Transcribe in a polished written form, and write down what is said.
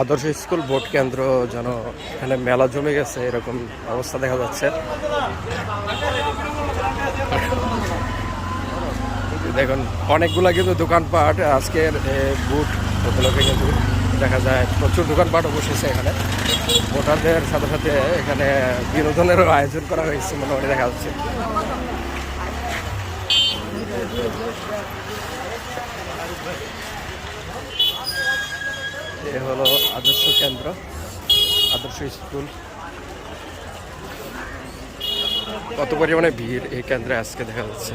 আদর্শ school vote কেন্দ্র যেন এখানে মেলা জমে গেছে এরকম অবস্থা দেখা যাচ্ছে। দেখুন অনেকগুলা কিন্তু দোকানপাট আজকের ভোট উপলক্ষে কিন্তু দেখা যায় প্রচুর দোকানপাটও বসেছে এখানে। ভোটারদের সাথে সাথে এখানে বিনোদনেরও আয়োজন করা হয়েছে মোটামুটি দেখা যাচ্ছে। এ হলো আদর্শ কেন্দ্র, আদর্শ স্কুল। কত পরিমাণে ভিড় এই কেন্দ্রে আজকে দেখা যাচ্ছে।